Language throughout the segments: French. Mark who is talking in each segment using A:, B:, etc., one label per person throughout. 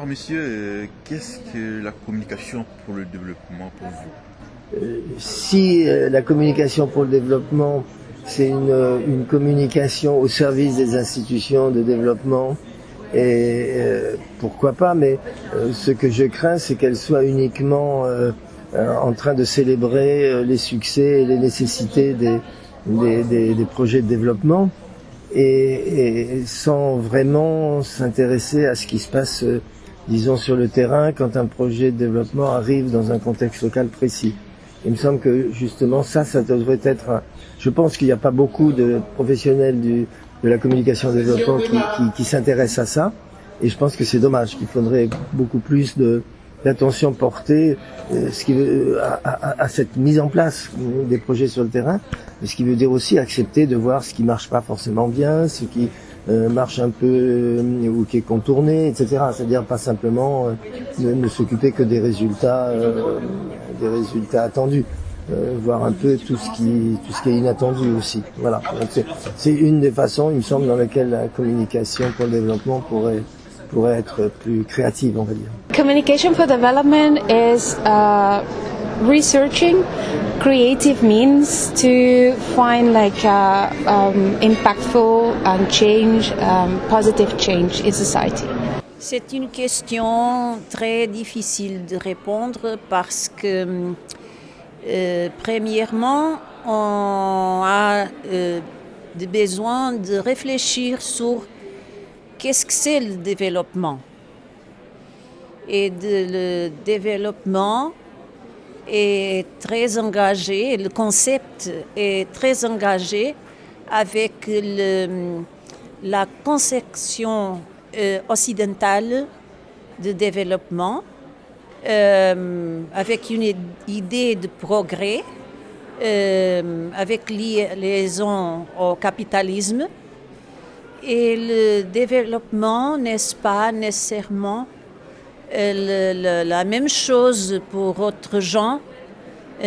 A: monsieur, qu'est-ce que la communication pour le développement pour vous?
B: Si la communication pour le développement, c'est une communication au service des institutions de développement, et pourquoi pas, mais ce que je crains, c'est qu'elle soit uniquement en train de célébrer les succès et les nécessités des projets de développement, et sans vraiment s'intéresser à ce qui se passe, disons, sur le terrain quand un projet de développement arrive dans un contexte local précis. Il me semble que justement ça devrait être... Je pense qu'il n'y a pas beaucoup de professionnels de la communication de développement qui s'intéressent à ça, et je pense que c'est dommage, qu'il faudrait beaucoup plus d'attention portée à cette mise en place des projets sur le terrain, ce qui veut dire aussi accepter de voir ce qui marche pas forcément bien, ce qui marche un peu ou qui est contourné, etc. C'est-à-dire pas simplement ne s'occuper que des résultats attendus, voir un peu tout ce qui est inattendu aussi. Voilà. C'est une des façons, il me semble, dans laquelle la communication pour le développement pourrait être plus créative, on va dire.
C: Communication for development is researching creative means to find impactful and positive change in society.
D: C'est une question très difficile de répondre parce que premièrement, on a besoin de réfléchir sur qu'est-ce que c'est le développement. Et le développement est très engagé, le concept est très engagé avec la conception occidentale de développement, avec une idée de progrès, avec liaison au capitalisme. Et le développement n'est pas nécessairement la même chose pour autres gens,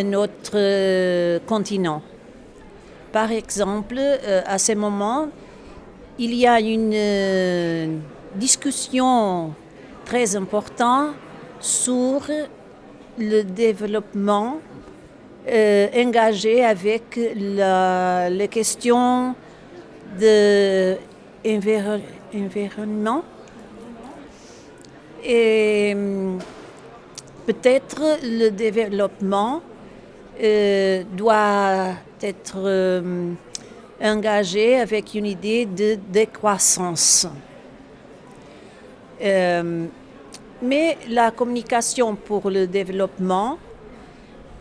D: notre continent. Par exemple, à ce moment, il y a une discussion très importante sur le développement engagé avec les questions de environnement. Et peut-être le développement doit être engagé avec une idée de décroissance. Mais la communication pour le développement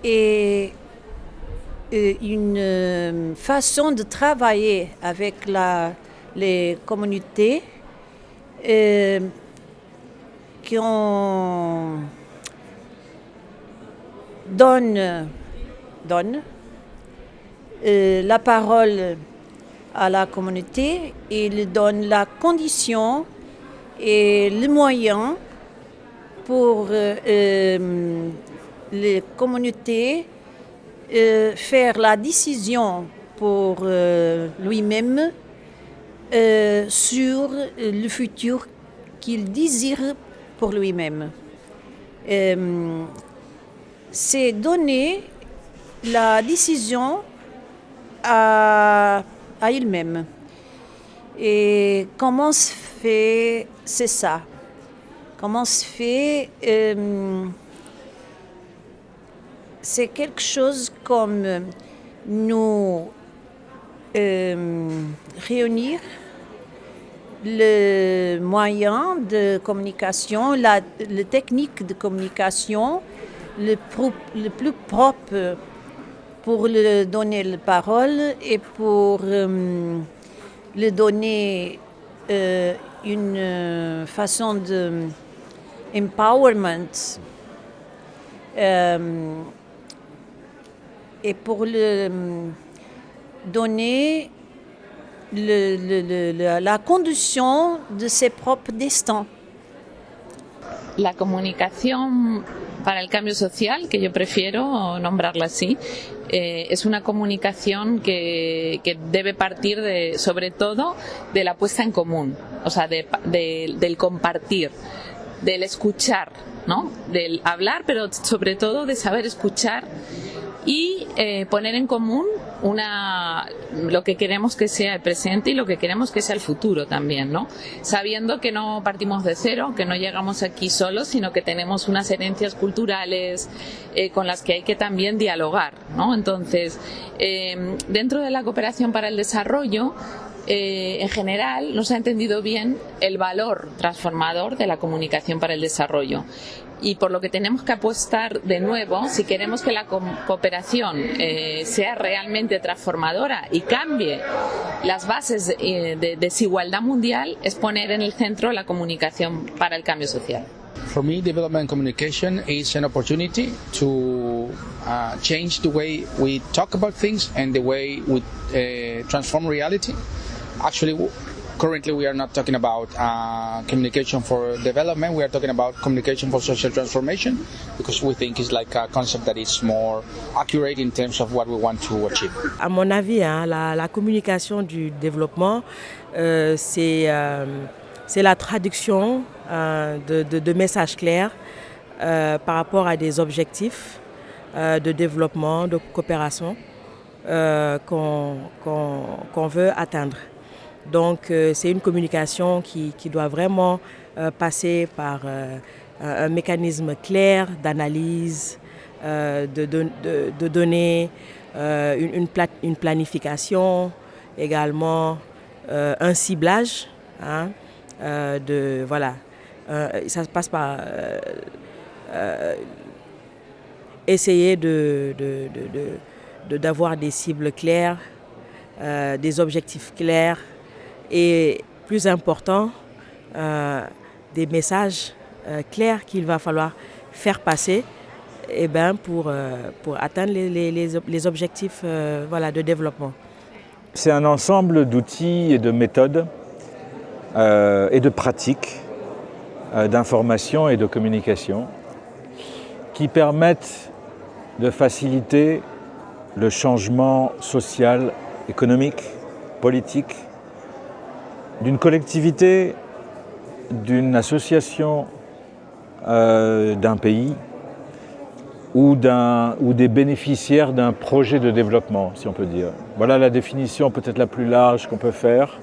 D: est une façon de travailler avec les communautés qu'on donne la parole à la communauté, et il donne la condition et le moyen pour les communautés faire la décision pour lui-même sur le futur qu'il désire pour lui-même. C'est donner la décision à il-même. Et comment se fait, c'est ça. Comment se fait, c'est quelque chose comme nous réunir le moyen de communication, la technique de communication le plus propre pour le donner la parole et pour le donner une façon de empowerment et pour le donner la conduction de ses propres destins.
E: La comunicación para el cambio social, que yo prefiero nombrarla así, es una comunicación que debe partir sobre todo de la puesta en común, o sea, del compartir. del escuchar, ¿no? Del hablar, pero sobre todo de saber escuchar y poner en común lo que queremos que sea el presente y lo que queremos que sea el futuro también, ¿no? Sabiendo que no partimos de cero, que no llegamos aquí solos, sino que tenemos unas herencias culturales con las que hay que también dialogar, ¿no? Entonces, dentro de la cooperación para el desarrollo, en general no se ha entendido bien el valor transformador de la comunicación para el desarrollo. Y por lo que tenemos que apostar de nuevo, si queremos que la cooperación sea realmente transformadora y cambie las bases de desigualdad mundial, es poner en el centro la comunicación para el cambio social.
F: For me, development communication is an opportunity to change the way we talk about things and the way we transform reality. Actually, currently we are not talking about communication for development, we are talking about communication for social transformation, because we think it's like a concept that is more accurate in terms of what we want to achieve.
G: À mon avis, la communication du développement, c'est la traduction de messages clairs par rapport à des objectifs de développement, de coopération qu'on veut atteindre. Donc c'est une communication qui doit vraiment passer par un mécanisme clair d'analyse, de données, une planification, également un ciblage. Hein, ça passe par essayer d'avoir des cibles claires, des objectifs clairs et, plus important, des messages clairs qu'il va falloir faire passer pour atteindre les objectifs de développement.
H: C'est un ensemble d'outils et de méthodes et de pratiques d'information et de communication qui permettent de faciliter le changement social, économique, politique d'une collectivité, d'une association, d'un pays ou des bénéficiaires d'un projet de développement, si on peut dire. Voilà la définition peut-être la plus large qu'on peut faire.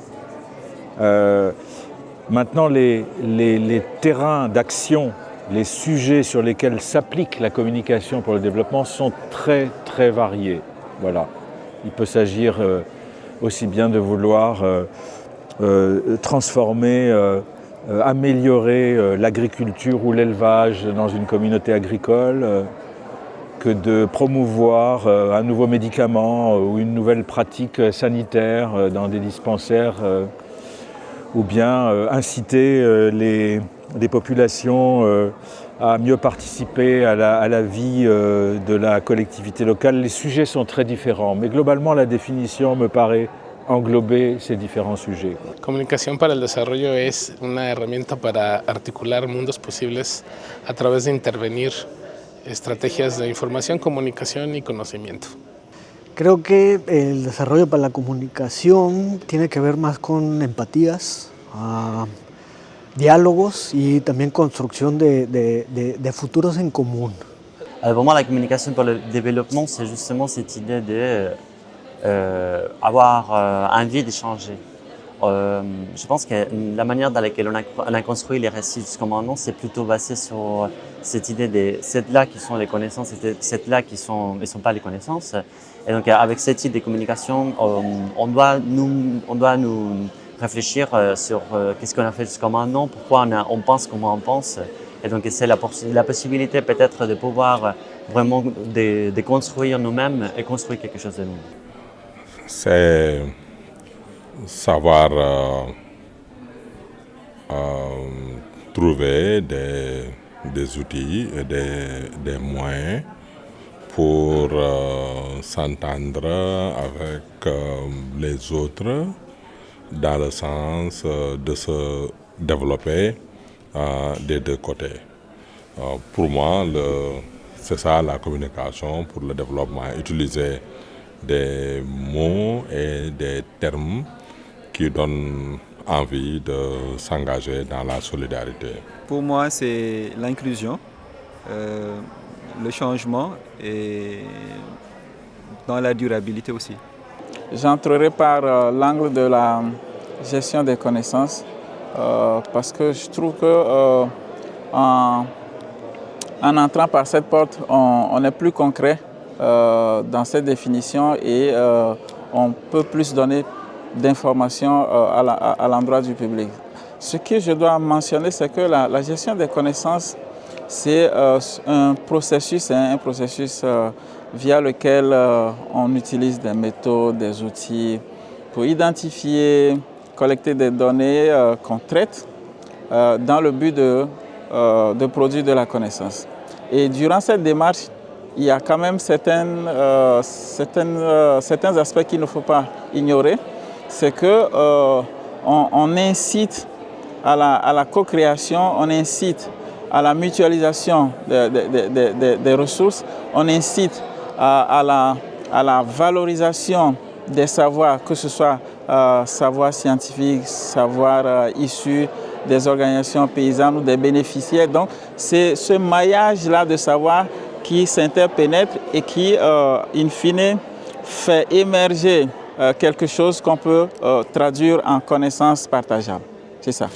H: Maintenant, les terrains d'action, les sujets sur lesquels s'applique la communication pour le développement sont très, très variés. Voilà. Il peut s'agir aussi bien de vouloir transformer, améliorer l'agriculture ou l'élevage dans une communauté agricole, que de promouvoir un nouveau médicament ou une nouvelle pratique sanitaire dans des dispensaires, ou bien inciter les populations à mieux participer à la vie de la collectivité locale. Les sujets sont très différents, mais globalement la définition me paraît englober ces différents sujets.
I: Comunicación para el desarrollo es una herramienta para articular mundos posibles a través de intervenir estrategias de información, comunicación y conocimiento.
J: Creo que el desarrollo para la comunicación tiene que ver más con empatías, diálogos y también construcción de futuros en común.
K: Pour moi, la communication pour le développement, c'est justement cette idée de avoir envie d'échanger. Je pense que la manière dans laquelle on a construit les récits jusqu'à maintenant, c'est plutôt basé sur cette idée de cette-là qui sont les connaissances et cette-là qui ne sont pas les connaissances. Et donc avec cette idée de communication, on doit nous réfléchir sur qu'est-ce qu'on a fait jusqu'à maintenant, pourquoi on pense comment on pense. Et donc c'est la possibilité peut-être de pouvoir vraiment de construire nous-mêmes et construire quelque chose de nous.
L: C'est savoir trouver des outils et des moyens pour s'entendre avec les autres dans le sens de se développer des deux côtés. Pour moi, c'est ça la communication pour le développement, utiliser des mots et des termes qui donnent envie de s'engager dans la solidarité.
M: Pour moi, c'est l'inclusion, le changement et dans la durabilité aussi.
N: J'entrerai par l'angle de la gestion des connaissances parce que je trouve que en entrant par cette porte, on est plus concret dans cette définition et on peut plus donner d'informations à l'endroit du public. Ce que je dois mentionner, c'est que la gestion des connaissances, c'est un processus via lequel on utilise des méthodes, des outils pour identifier, collecter des données qu'on traite dans le but de produire de la connaissance. Et durant cette démarche, il y a quand même certains aspects qu'il ne faut pas ignorer. C'est qu'on incite à la co-création, on incite à la mutualisation des ressources, on incite à la valorisation des savoirs, que ce soit savoir scientifique, savoir issu des organisations paysannes ou des bénéficiaires. Donc c'est ce maillage-là de savoir qui s'interpénètre et qui, in fine, fait émerger quelque chose qu'on peut traduire en connaissances partageables. C'est ça.